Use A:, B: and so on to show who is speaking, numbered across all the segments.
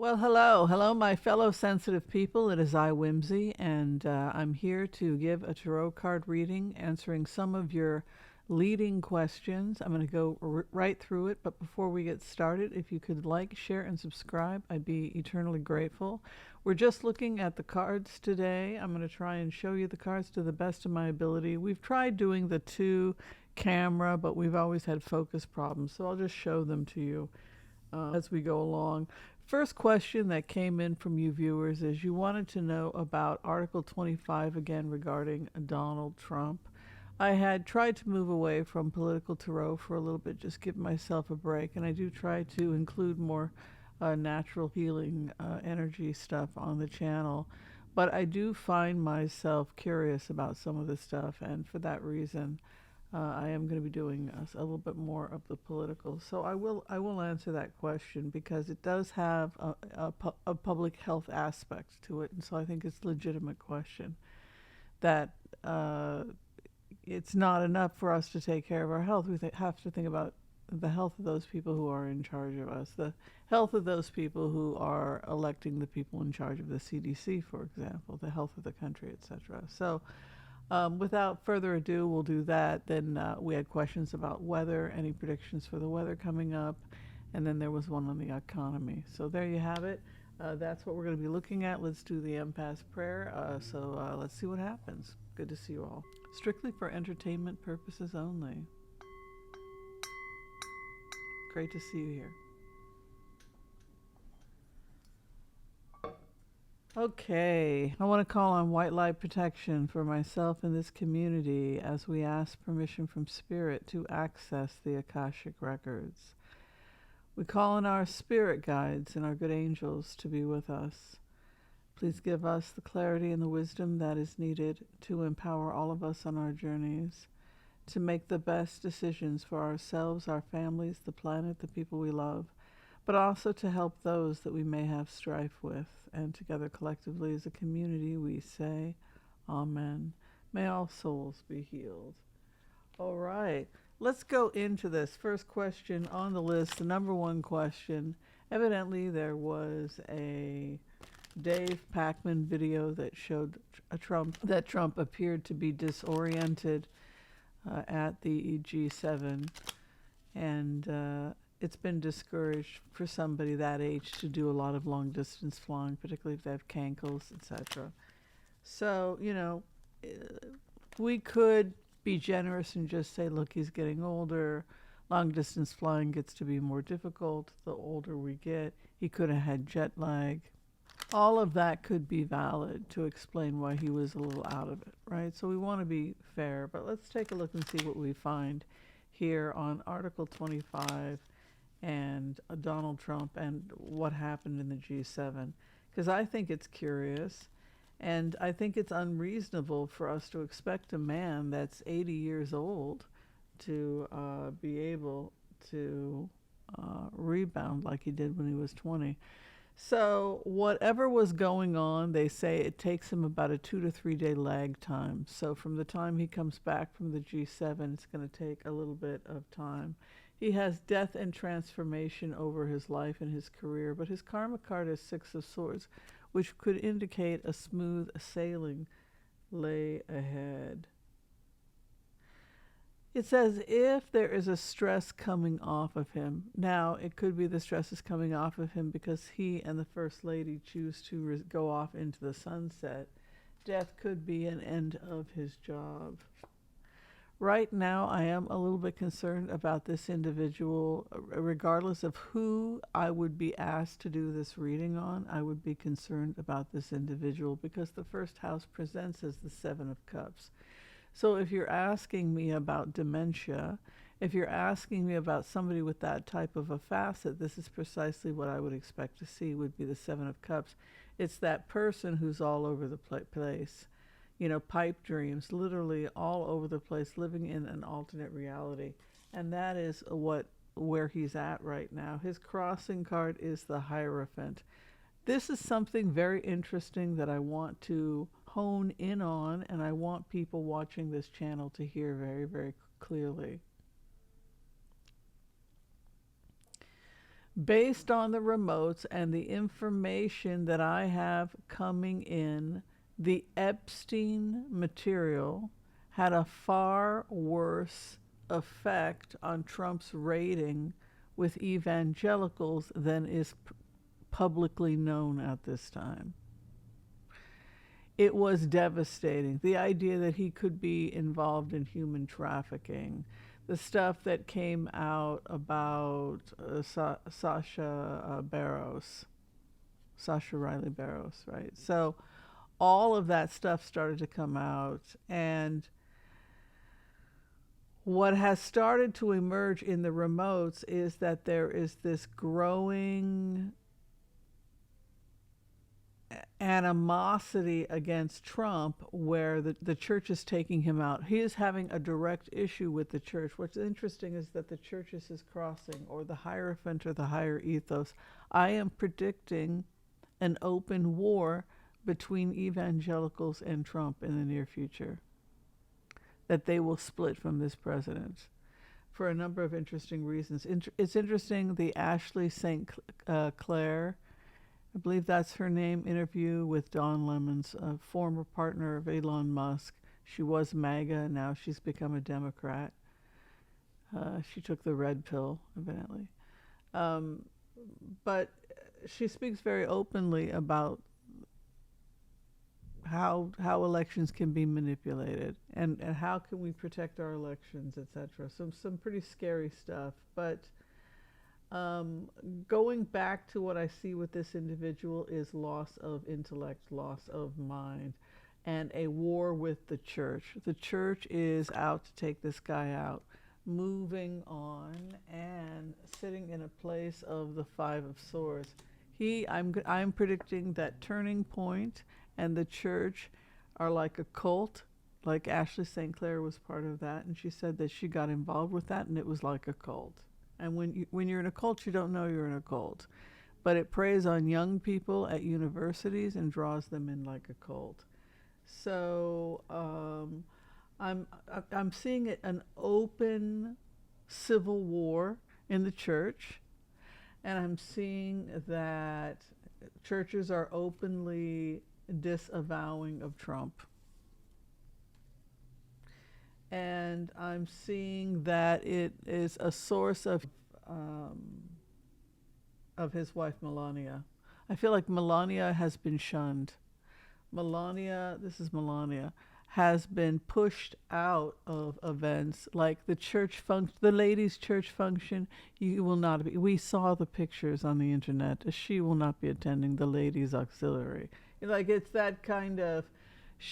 A: Well, hello. Hello, my fellow sensitive people. It is iWhimsy, and I'm here to give a tarot card reading, answering some of your leading questions. I'm going to go right through it, but before we get started, if you could like, share, and subscribe, I'd be eternally grateful. We're just looking at the cards today. I'm going to try and show you the cards to the best of my ability. We've tried doing the two camera, but we've always had focus problems, so I'll just show them to you as we go along. First question that came in from you viewers is you wanted to know about Article 25 again regarding Donald Trump. I had tried to move away from political tarot for a little bit, just give myself a break, and I do try to include more natural healing energy stuff on the channel. But I do find myself curious about some of this stuff, and for that reason, I am going to be doing a little bit more of the political. So I will answer that question because it does have a public health aspect to it, and so I think it's a legitimate question that it's not enough for us to take care of our health. We have to think about the health of those people who are in charge of us, the health of those people who are electing the people in charge of the CDC, for example, the health of the country, etc. So without further ado, we'll do that. Then we had questions about weather, any predictions for the weather coming up, and then there was one on the economy. So there you have it. That's what we're going to be looking at. Let's do the empath prayer. Let's see what happens. Good to see you all. Strictly for entertainment purposes only. Great to see you here. Okay, I want to call on white light protection for myself and this community as we ask permission from Spirit to access the Akashic Records. We call on our spirit guides and our good angels to be with us. Please give us the clarity and the wisdom that is needed to empower all of us on our journeys, to make the best decisions for ourselves, our families, the planet, the people we love, but also to help those that we may have strife with. And together collectively as a community we say, Amen. May all souls be healed. All right, let's go into this. First question on the list, the number one question. Evidently there was a Dave Pacman video that showed that Trump appeared to be disoriented at the G7, and it's been discouraged for somebody that age to do a lot of long distance flying, particularly if they have cankles, etc. So, we could be generous and just say, look, he's getting older. Long distance flying gets to be more difficult the older we get. He could have had jet lag. All of that could be valid to explain why he was a little out of it, right? So we want to be fair, but let's take a look and see what we find here on Article 25 and Donald Trump and what happened in the G7, because I think it's curious, and I think it's unreasonable for us to expect a man that's 80 years old to be able to rebound like he did when he was 20. So whatever was going on, they say it takes him about a 2 to 3 day lag time. So from the time he comes back from the G7, it's going to take a little bit of time. He has death and transformation over his life and his career, but his karma card is Six of Swords, which could indicate a smooth sailing lay ahead. It says if there is a stress coming off of him. Now, it could be the stress is coming off of him because he and the First Lady choose to go off into the sunset. Death could be an end of his job. Right now, I am a little bit concerned about this individual. Regardless of who I would be asked to do this reading on, I would be concerned about this individual because the first house presents as the Seven of Cups. So if you're asking me about dementia, if you're asking me about somebody with that type of a facet, this is precisely what I would expect to see would be the Seven of Cups. It's that person who's all over the place. Pipe dreams, literally all over the place, living in an alternate reality. And that is where he's at right now. His crossing card is the Hierophant. This is something very interesting that I want to hone in on, and I want people watching this channel to hear very, very clearly. Based on the remotes and the information that I have coming in, the Epstein material had a far worse effect on Trump's rating with evangelicals than is publicly known at this time. It was devastating. The idea that he could be involved in human trafficking, the stuff that came out about Sasha Barros, Sasha Riley Barros, right? So all of that stuff started to come out, and what has started to emerge in the remotes is that there is this growing animosity against Trump where the church is taking him out. He is having a direct issue with the church. What's interesting is that the church is his crossing, or the Hierophant, or the higher ethos. I am predicting an open war between evangelicals and Trump in the near future, that they will split from this president for a number of interesting reasons. It's interesting, the Ashley St. Clair, I believe that's her name, interview with Don Lemons, a former partner of Elon Musk. She was MAGA, now she's become a Democrat. She took the red pill, evidently. But she speaks very openly about how elections can be manipulated, and how can we protect our elections, etc. So some pretty scary stuff. But going back to what I see with this individual is loss of intellect, loss of mind, and a war with the church. The church is out to take this guy out. Moving on and sitting in a place of the Five of Swords. I'm predicting that Turning Point and the church are like a cult. Like Ashley St. Clair was part of that, and she said that she got involved with that, and it was like a cult. And when you're in a cult, you don't know you're in a cult. But it preys on young people at universities and draws them in like a cult. So I'm seeing an open civil war in the church, and I'm seeing that churches are openly disavowing of Trump. And I'm seeing that it is a source of his wife Melania. I feel like Melania has been shunned. This is Melania, has been pushed out of events like the church function, the ladies' church function. You will not be. We saw the pictures on the internet. She will not be attending the ladies' auxiliary. Like, it's that kind of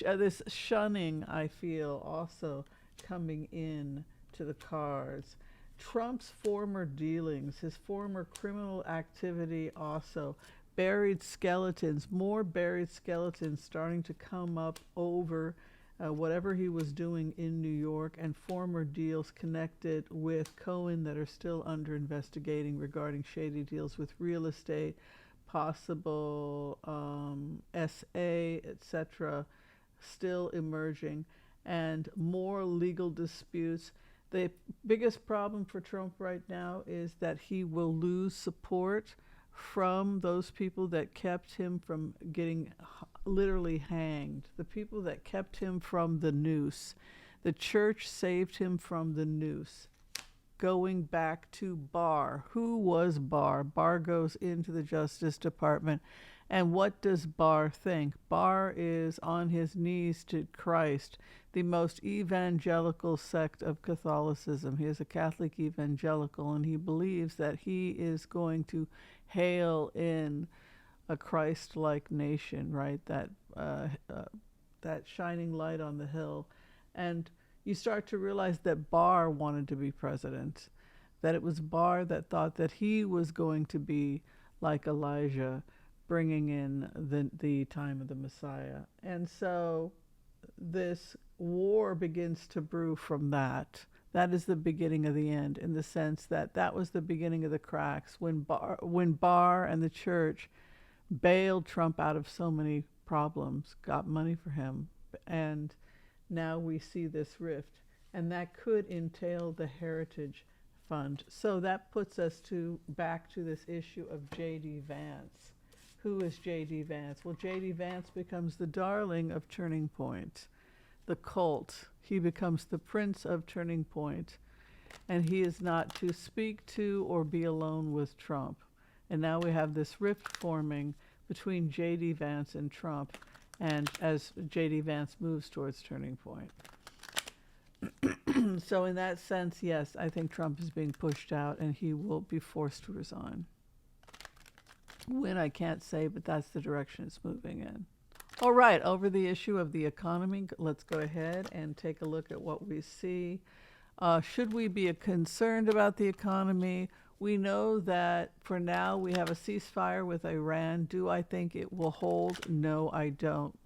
A: this shunning, I feel, also coming in to the cards. Trump's former dealings, his former criminal activity, also buried skeletons, more buried skeletons starting to come up over whatever he was doing in New York, and former deals connected with Cohen that are still under investigating regarding shady deals with real estate, possible SA, etc., still emerging, and more legal disputes. The biggest problem for Trump right now is that he will lose support from those people that kept him from getting literally hanged, the people that kept him from the noose. The church saved him from the noose. Going back to Barr. Who was Barr? Barr goes into the Justice Department. And what does Barr think? Barr is on his knees to Christ, the most evangelical sect of Catholicism. He is a Catholic evangelical, and he believes that he is going to hail in a Christ-like nation, right? That shining light on the hill. And you start to realize that Barr wanted to be president, that it was Barr that thought that he was going to be like Elijah, bringing in the time of the Messiah. And so this war begins to brew from that. That is the beginning of the end, in the sense that that was the beginning of the cracks when Barr and the church bailed Trump out of so many problems, got money for him, and now we see this rift. And that could entail the heritage fund. So that puts us back to this issue of J.D. Vance. Who is J.D. Vance? Well, J.D. Vance becomes the darling of Turning Point, the cult. He becomes the prince of Turning Point, and he is not to speak to or be alone with Trump. And now we have this rift forming between J.D. Vance and Trump, and as J.D. Vance moves towards Turning Point. So in that sense, yes, I think Trump is being pushed out and he will be forced to resign. When, I can't say, but that's the direction it's moving in. All right, over the issue of the economy, let's go ahead and take a look at what we see. Should we be concerned about the economy? We know that for now we have a ceasefire with Iran. Do I think it will hold? No, I don't.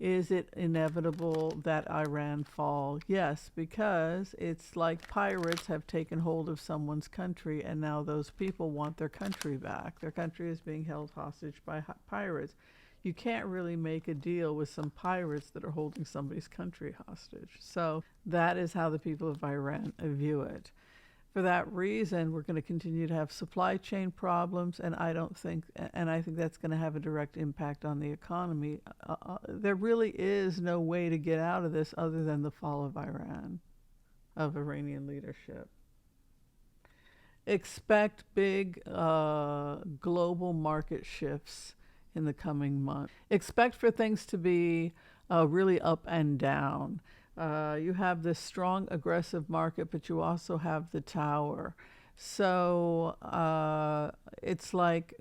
A: Is it inevitable that Iran fall? Yes, because it's like pirates have taken hold of someone's country and now those people want their country back. Their country is being held hostage by pirates. You can't really make a deal with some pirates that are holding somebody's country hostage. So that is how the people of Iran view it. For that reason, we're going to continue to have supply chain problems, and I think that's going to have a direct impact on the economy. There really is no way to get out of this other than the fall of Iran, of Iranian leadership. Expect big global market shifts in the coming month. Expect for things to be really up and down. You have this strong, aggressive market, but you also have the tower. So it's like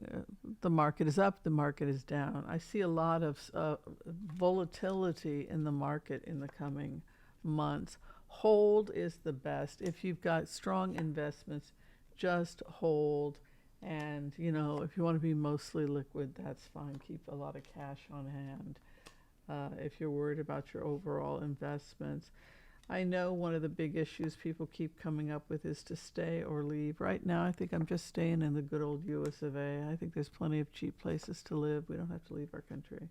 A: the market is up, the market is down. I see a lot of volatility in the market in the coming months. Hold is the best. If you've got strong investments, just hold. And, you know, if you want to be mostly liquid, that's fine. Keep a lot of cash on hand. If you're worried about your overall investments. I know one of the big issues people keep coming up with is to stay or leave. Right now, I think I'm just staying in the good old US of A. I think there's plenty of cheap places to live. We don't have to leave our country.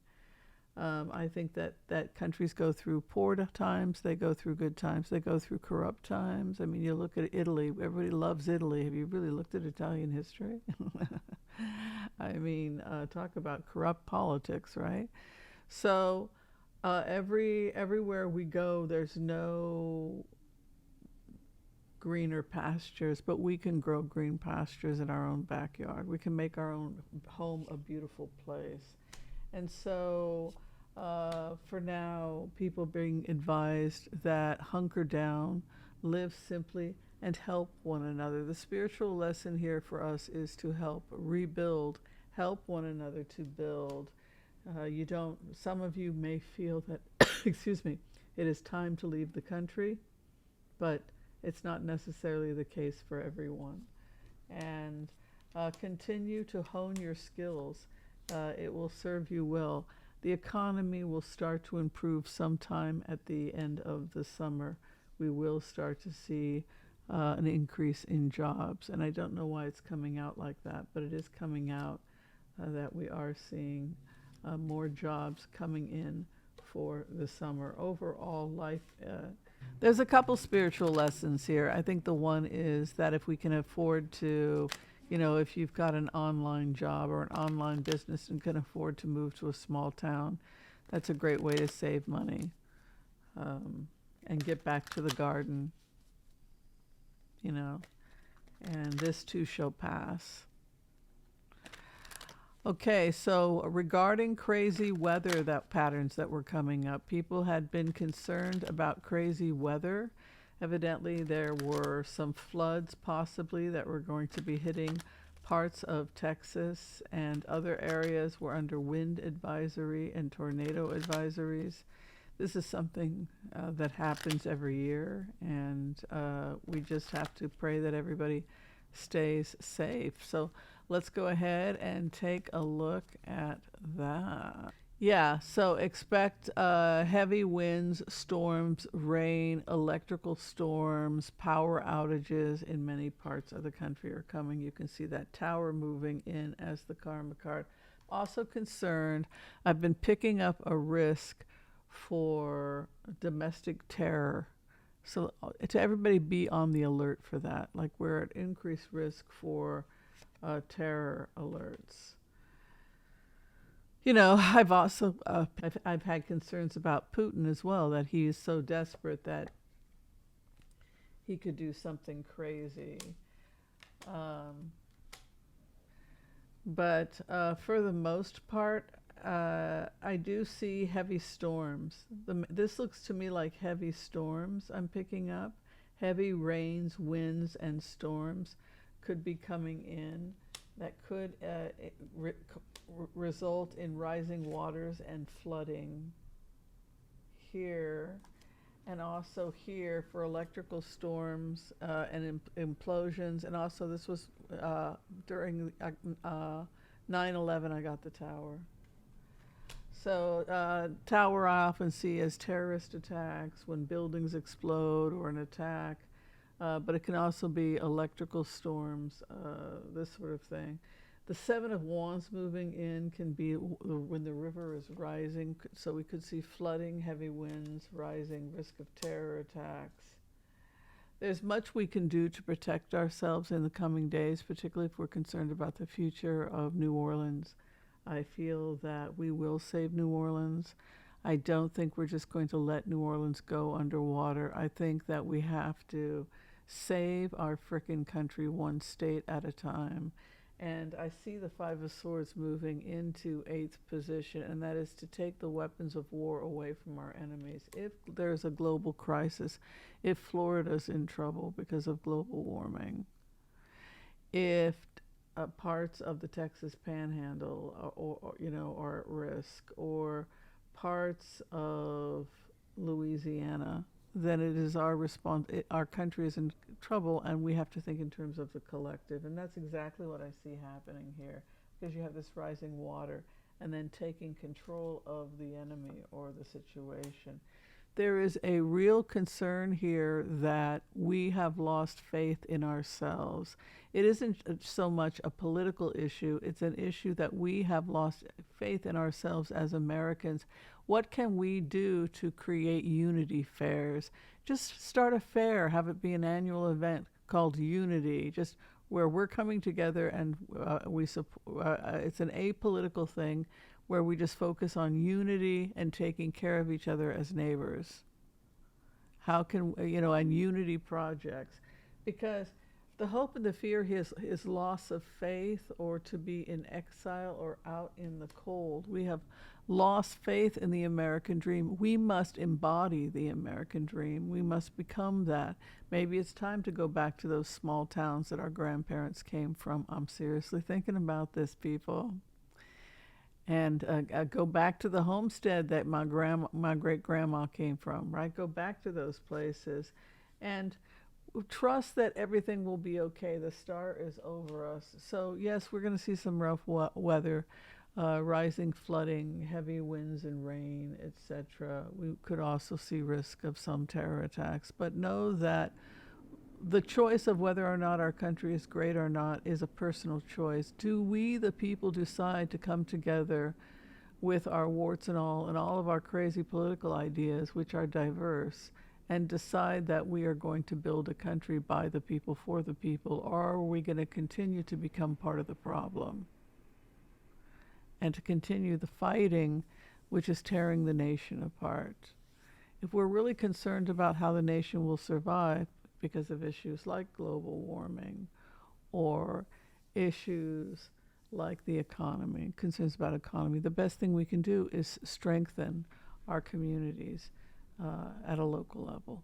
A: I think that countries go through poor times, they go through good times, they go through corrupt times. I mean, you look at Italy, everybody loves Italy. Have you really looked at Italian history? I mean, talk about corrupt politics, right? So everywhere we go, there's no greener pastures, but we can grow green pastures in our own backyard. We can make our own home a beautiful place. And so for now, people being advised that hunker down, live simply, and help one another. The spiritual lesson here for us is to help rebuild, help one another to build. Some of you may feel that, excuse me, it is time to leave the country, but it's not necessarily the case for everyone. And continue to hone your skills. It will serve you well. The economy will start to improve sometime at the end of the summer. We will start to see an increase in jobs. And I don't know why it's coming out like that, but it is coming out that we are seeing more jobs coming in for the summer. Overall, life, there's a couple spiritual lessons here. I think the one is that if we can afford to, you know, if you've got an online job or an online business and can afford to move to a small town, that's a great way to save money and get back to the garden, you know, and this too shall pass. Okay, so regarding crazy weather patterns that were coming up, people had been concerned about crazy weather. Evidently, there were some floods possibly that were going to be hitting parts of Texas, and other areas were under wind advisory and tornado advisories. This is something that happens every year, and we just have to pray that everybody stays safe. So let's go ahead and take a look at that. Yeah, so expect heavy winds, storms, rain, electrical storms, power outages in many parts of the country are coming. You can see that tower moving in as the karma card. Also concerned, I've been picking up a risk for domestic terror So to everybody be on the alert for that. Like we're at increased risk for terror alerts. You know, I've also I've had concerns about Putin as well, that he is so desperate that he could do something crazy. Um, but for the most part, I do see heavy storms. This looks to me like heavy storms I'm picking up. Heavy rains, winds, and storms could be coming in that could result in rising waters and flooding here, and also here for electrical storms and implosions. And also this was during 9/11 I got the tower. So tower I often see as terrorist attacks when buildings explode or an attack, but it can also be electrical storms, this sort of thing. The Seven of Wands moving in can be when the river is rising, so we could see flooding, heavy winds, rising risk of terror attacks. There's much we can do to protect ourselves in the coming days, particularly if we're concerned about the future of New Orleans. I feel that we will save New Orleans. I don't think we're just going to let New Orleans go underwater. I think that we have to save our frickin' country one state at a time. And I see the Five of Swords moving into 8th position, and that is to take the weapons of war away from our enemies. If there's a global crisis, if Florida's in trouble because of global warming, if parts of the Texas Panhandle or you know, are at risk, or parts of Louisiana, then it is our our country is in trouble, and we have to think in terms of the collective. And that's exactly what I see happening here, because you have this rising water and then taking control of the enemy or the situation. There is a real concern here that we have lost faith in ourselves. It isn't so much a political issue, it's an issue that we have lost faith in ourselves as Americans. What can we do to create unity fairs? Just start a fair, have it be an annual event called Unity, just where we're coming together and it's an apolitical thing where we just focus on unity and taking care of each other as neighbors. How can, you know, and unity projects, because the hope and the fear is loss of faith, or to be in exile or out in the cold. We have lost faith in the American dream. We must embody the American dream. We must become that. Maybe it's time to go back to those small towns that our grandparents came from. I'm seriously thinking about this, people. And go back to the homestead that my great grandma came from, right? Go back to those places and trust that everything will be okay. The star is over us. So yes, we're going to see some rough weather, rising flooding, heavy winds and rain, etc. We could also see risk of some terror attacks, but know that the choice of whether or not our country is great or not is a personal choice. Do we, the people, decide to come together with our warts and all of our crazy political ideas, which are diverse, and decide that we are going to build a country by the people, for the people, or are we going to continue to become part of the problem and to continue the fighting, which is tearing the nation apart? If we're really concerned about how the nation will survive because of issues like global warming or issues like the economy, concerns about economy, the best thing we can do is strengthen our communities at a local level.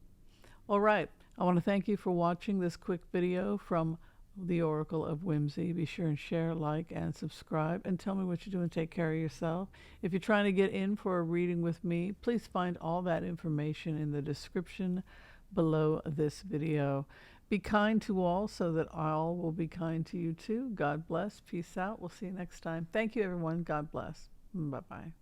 A: All right, I want to thank you for watching this quick video from the Oracle of Whimsy. Be sure and share, like, and subscribe, and tell me what you do and take care of yourself. If you're trying to get in for a reading with me, please find all that information in the description below this video. Be kind to all so that all will be kind to you too. God bless. Peace out. We'll see you next time. Thank you, everyone. God bless. Bye-bye.